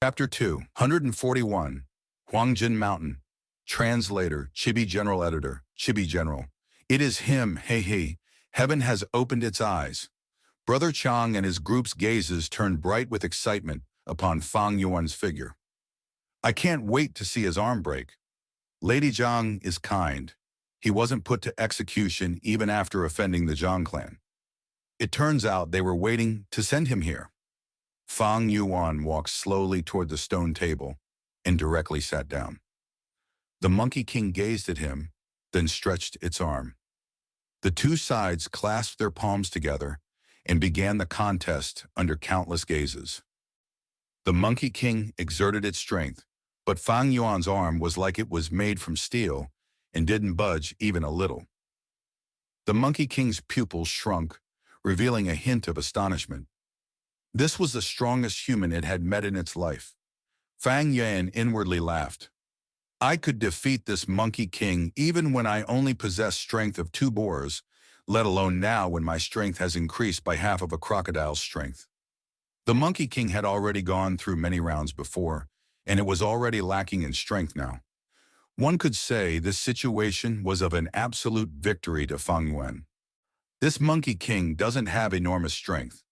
Chapter 2, 141, Huang Jin Mountain. Translator, Chibi General Editor, Chibi General. It is him, hey hey. Heaven has opened its eyes. Brother Chang and his group's gazes turned bright with excitement upon Fang Yuan's figure. I can't wait to see his arm break. Lady Zhang is kind. He wasn't put to execution even after offending the Zhang clan. It turns out they were waiting to send him here. Fang Yuan walked slowly toward the stone table and directly sat down. The Monkey King gazed at him, then stretched its arm. The two sides clasped their palms together and began the contest under countless gazes. The Monkey King exerted its strength, but Fang Yuan's arm was like it was made from steel and didn't budge even a little. The Monkey King's pupils shrunk, revealing a hint of astonishment. This was the strongest human it had met in its life. Fang Yuan inwardly laughed. I could defeat this Monkey King even when I only possess strength of 2 boars, let alone now when my strength has increased by half of a crocodile's strength. The Monkey King had already gone through many rounds before, and it was already lacking in strength now. One could say this situation was of an absolute victory to Fang Yuan. This Monkey King doesn't have enormous strength.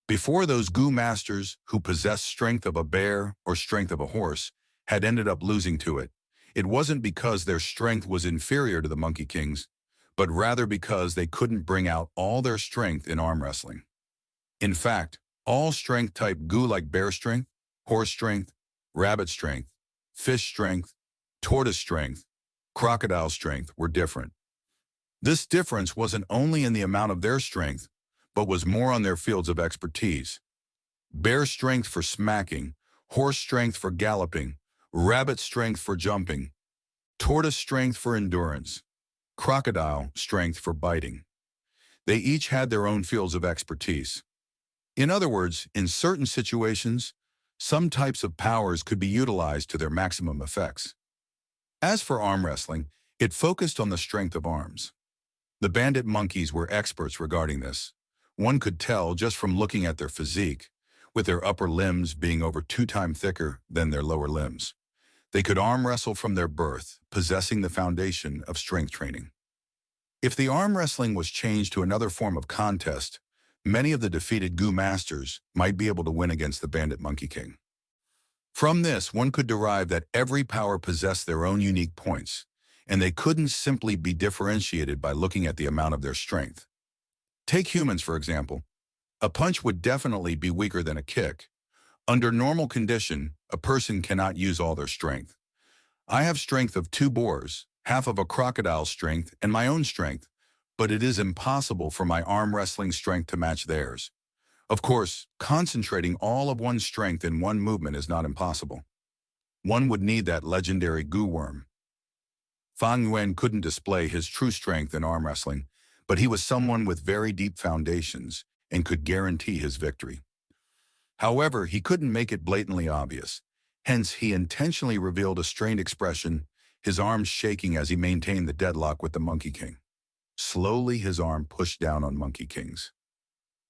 Before, those Gu masters who possessed strength of a bear or strength of a horse had ended up losing to it. It wasn't because their strength was inferior to the Monkey King's, but rather because they couldn't bring out all their strength in arm wrestling. In fact, all strength type Gu like bear strength, horse strength, rabbit strength, fish strength, tortoise strength, crocodile strength were different. This difference wasn't only in the amount of their strength, but was more on their fields of expertise. Bear strength for smacking, horse strength for galloping, rabbit strength for jumping, tortoise strength for endurance, crocodile strength for biting. They each had their own fields of expertise. In other words, in certain situations, some types of powers could be utilized to their maximum effects. As for arm wrestling, it focused on the strength of arms. The bandit monkeys were experts regarding this. One could tell just from looking at their physique, with their upper limbs being over 2 times thicker than their lower limbs. They could arm wrestle from their birth, possessing the foundation of strength training. If the arm wrestling was changed to another form of contest, many of the defeated Gu masters might be able to win against the bandit Monkey King. From this, one could derive that every power possessed their own unique points, and they couldn't simply be differentiated by looking at the amount of their strength. Take humans, for example. A punch would definitely be weaker than a kick. Under normal condition, a person cannot use all their strength. I have strength of 2 boars, half of a crocodile's strength, and my own strength, but it is impossible for my arm wrestling strength to match theirs. Of course, concentrating all of one's strength in one movement is not impossible. One would need that legendary Gu worm. Fang Yuan couldn't display his true strength in arm wrestling, but he was someone with very deep foundations and could guarantee his victory. However, he couldn't make it blatantly obvious. Hence, he intentionally revealed a strained expression, his arms shaking as he maintained the deadlock with the Monkey King. Slowly, his arm pushed down on Monkey King's.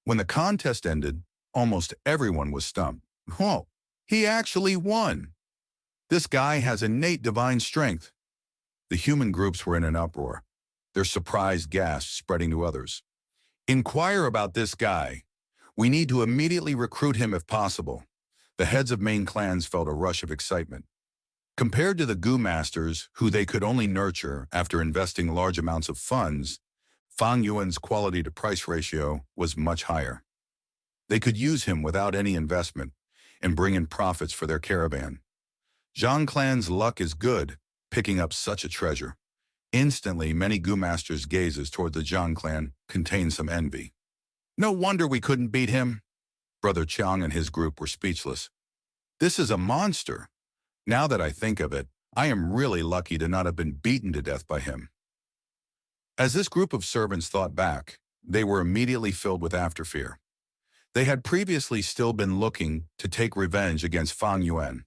When the contest ended, almost everyone was stumped. Whoa, he actually won! This guy has innate divine strength. The human groups were in an uproar, their surprised gasps spreading to others. Inquire about this guy. We need to immediately recruit him if possible. The heads of main clans felt a rush of excitement. Compared to the Gu masters, who they could only nurture after investing large amounts of funds, Fang Yuan's quality-to-price ratio was much higher. They could use him without any investment and bring in profits for their caravan. Zhang clan's luck is good, picking up such a treasure. Instantly, many Gu masters' gazes toward the Zhang clan contained some envy. No wonder we couldn't beat him. Brother Chang and his group were speechless. This is a monster. Now that I think of it, I am really lucky to not have been beaten to death by him. As this group of servants thought back, they were immediately filled with afterfear. They had previously still been looking to take revenge against Fang Yuan,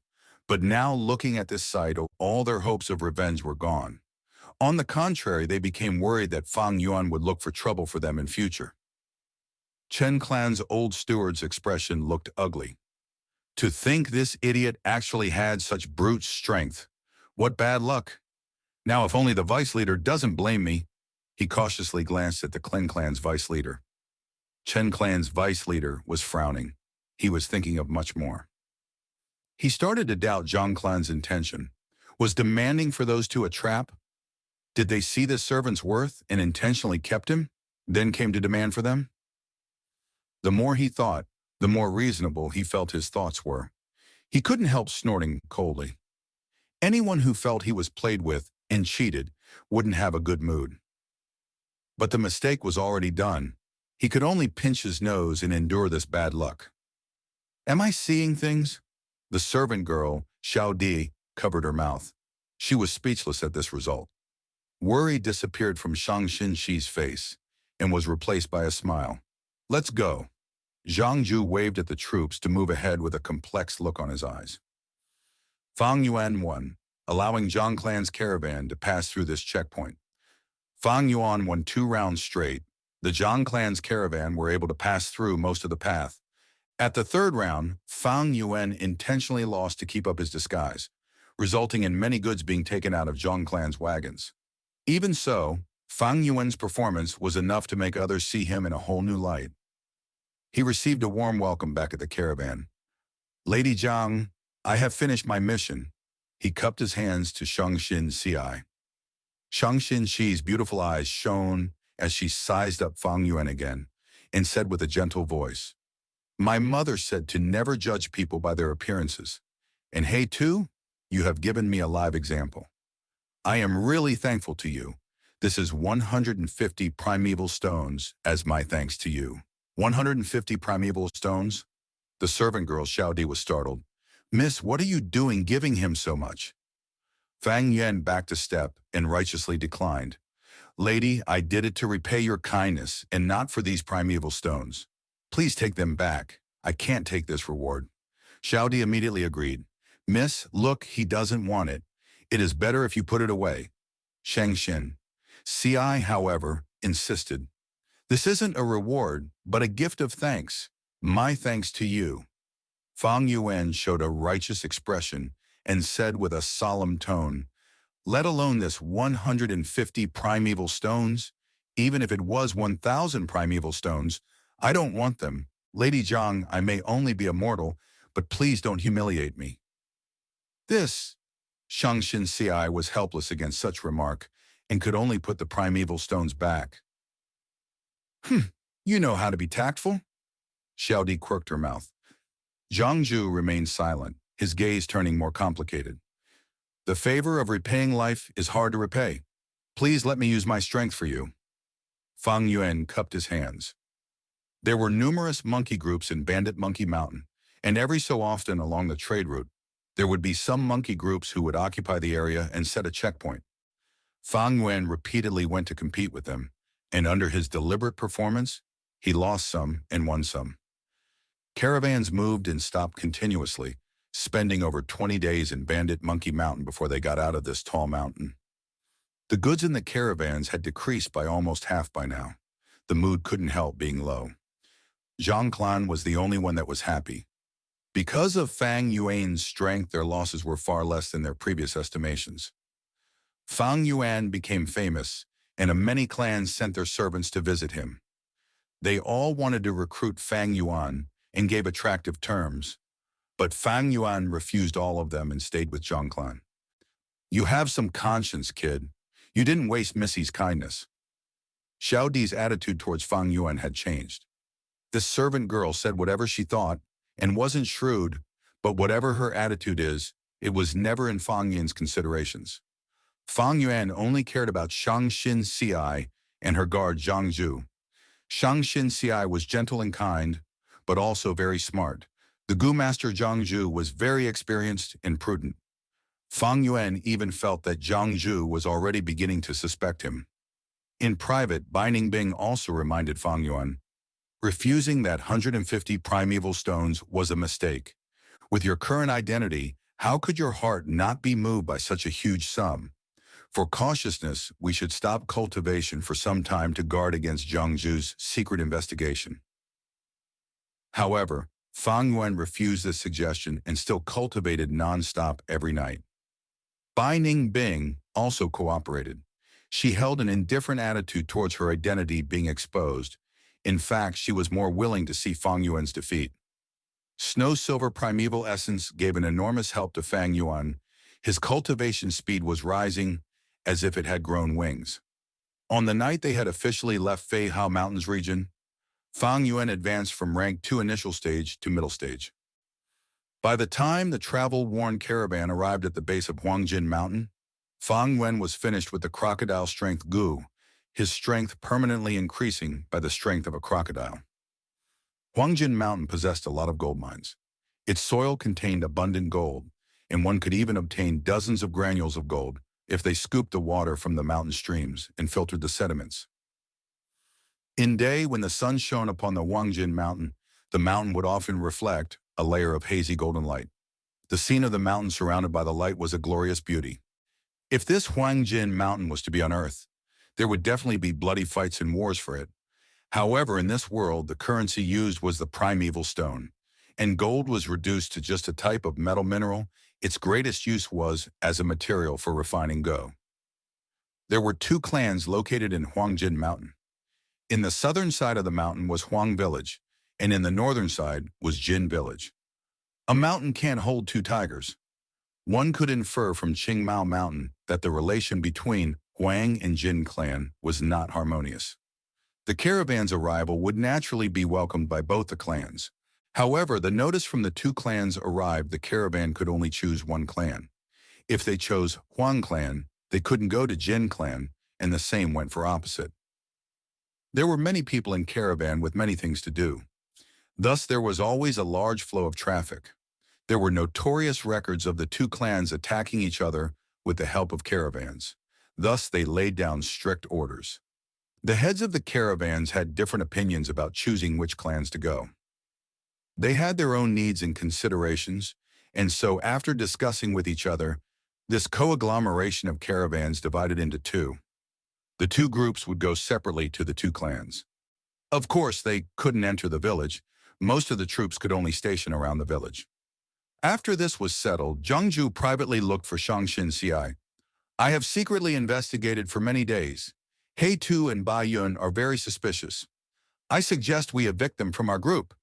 but now looking at this sight, all their hopes of revenge were gone. On the contrary, they became worried that Fang Yuan would look for trouble for them in future. Chen clan's old steward's expression looked ugly. To think this idiot actually had such brute strength. What bad luck. Now if only the vice leader doesn't blame me. He cautiously glanced at the Clan clan's vice leader. Chen clan's vice leader was frowning. He was thinking of much more. He started to doubt Zhang clan's intention. Was demanding for those two a trap? Did they see the servant's worth and intentionally kept him, then came to demand for them? The more he thought, the more reasonable he felt his thoughts were. He couldn't help snorting coldly. Anyone who felt he was played with and cheated wouldn't have a good mood. But the mistake was already done. He could only pinch his nose and endure this bad luck. Am I seeing things? The servant girl, Xiao Di, covered her mouth. She was speechless at this result. Worry disappeared from Shang Xinxi's face and was replaced by a smile. Let's go. Zhang Ju waved at the troops to move ahead with a complex look on his eyes. Fang Yuan won, allowing Zhang clan's caravan to pass through this checkpoint. Fang Yuan won 2 rounds straight. The Zhang clan's caravan were able to pass through most of the path. At the 3rd round, Fang Yuan intentionally lost to keep up his disguise, resulting in many goods being taken out of Zhang clan's wagons. Even so, Fang Yuan's performance was enough to make others see him in a whole new light. He received a warm welcome back at the caravan. Lady Zhang, I have finished my mission. He cupped his hands to Shang Xinci. Shang Xinxi's beautiful eyes shone as she sized up Fang Yuan again and said with a gentle voice, My mother said to never judge people by their appearances. And hey too, you have given me a live example. I am really thankful to you. This is 150 primeval stones as my thanks to you. 150 primeval stones? The servant girl Xiao Di was startled. Miss, what are you doing giving him so much? Fang Yuan backed a step and righteously declined. Lady, I did it to repay your kindness and not for these primeval stones. Please take them back. I can't take this reward. Xiao Di immediately agreed. Miss, look, he doesn't want it. It is better if you put it away. Shang Xin. CI, however, insisted. This isn't a reward, but a gift of thanks. My thanks to you. Fang Yuan showed a righteous expression and said with a solemn tone, let alone this 150 primeval stones, even if it was 1,000 primeval stones, I don't want them. Lady Zhang, I may only be a mortal, but please don't humiliate me. This, Shang Xinci was helpless against such remark and could only put the primeval stones back. You know how to be tactful? Xiao Di quirked her mouth. Zhang Ju remained silent, his gaze turning more complicated. The favor of repaying life is hard to repay. Please let me use my strength for you. Fang Yuan cupped his hands. There were numerous monkey groups in Bandit Monkey Mountain, and every so often along the trade route, there would be some monkey groups who would occupy the area and set a checkpoint. Fang Yuan repeatedly went to compete with them, and under his deliberate performance, he lost some and won some. Caravans moved and stopped continuously, spending over 20 days in Bandit Monkey Mountain before they got out of this tall mountain. The goods in the caravans had decreased by almost half by now. The mood couldn't help being low. Zhang Clan was the only one that was happy. Because of Fang Yuan's strength, their losses were far less than their previous estimations. Fang Yuan became famous, and many clans sent their servants to visit him. They all wanted to recruit Fang Yuan and gave attractive terms, but Fang Yuan refused all of them and stayed with Zhang Clan. You have some conscience, kid. You didn't waste Missy's kindness. Xiao Di's attitude towards Fang Yuan had changed. This servant girl said whatever she thought and wasn't shrewd, but whatever her attitude is, it was never in Fang Yuan's considerations. Fang Yuan only cared about Shang Xinci and her guard Zhang Ju. Shang Xinci was gentle and kind, but also very smart. The Gu Master Zhang Ju was very experienced and prudent. Fang Yuan even felt that Zhang Ju was already beginning to suspect him. In private, Bai Ningbing also reminded Fang Yuan, refusing that 150 primeval stones was a mistake. With your current identity, how could your heart not be moved by such a huge sum? For cautiousness, we should stop cultivation for some time to guard against Zhang Ju's secret investigation. However, Fang Yuan refused this suggestion and still cultivated non-stop every night. Bai Ningbing also cooperated. She held an indifferent attitude towards her identity being exposed. In fact, she was more willing to see Fang Yuan's defeat. Snow Silver Primeval Essence gave an enormous help to Fang Yuan. His cultivation speed was rising as if it had grown wings. On the night they had officially left Fei Hao Mountains region, Fang Yuan advanced from rank 2 initial stage to middle stage. By the time the travel-worn caravan arrived at the base of Huang Jin Mountain, Fang Yuan was finished with the crocodile strength Gu, his strength permanently increasing by the strength of a crocodile. Huang Jin Mountain possessed a lot of gold mines. Its soil contained abundant gold, and one could even obtain dozens of granules of gold if they scooped the water from the mountain streams and filtered the sediments. In day, when the sun shone upon the Huang Jin Mountain, the mountain would often reflect a layer of hazy golden light. The scene of the mountain surrounded by the light was a glorious beauty. If this Huang Jin Mountain was to be on Earth, there would definitely be bloody fights and wars for it. However, in this world, the currency used was the primeval stone, and gold was reduced to just a type of metal mineral. Its greatest use was as a material for refining go. There were 2 clans located in Huang Jin Mountain. In the southern side of the mountain was Huang Village, and in the northern side was Jin Village. A mountain can't hold 2 tigers. One could infer from Qingmao Mountain that the relation between Huang and Jin clan was not harmonious. The caravan's arrival would naturally be welcomed by both the clans. However, the notice from the 2 clans arrived the caravan could only choose one clan. If they chose Huang clan, they couldn't go to Jin clan, and the same went for opposite. There were many people in caravan with many things to do. Thus, there was always a large flow of traffic. There were notorious records of the 2 clans attacking each other with the help of caravans. Thus, they laid down strict orders. The heads of the caravans had different opinions about choosing which clans to go. They had their own needs and considerations, and so after discussing with each other, this co-agglomeration of caravans divided into 2. The 2 groups would go separately to the 2 clans. Of course, they couldn't enter the village. Most of the troops could only station around the village. After this was settled, Zhangju privately looked for Shangshin Ci. I have secretly investigated for many days. He Tu and Bai Yun are very suspicious. I suggest we evict them from our group.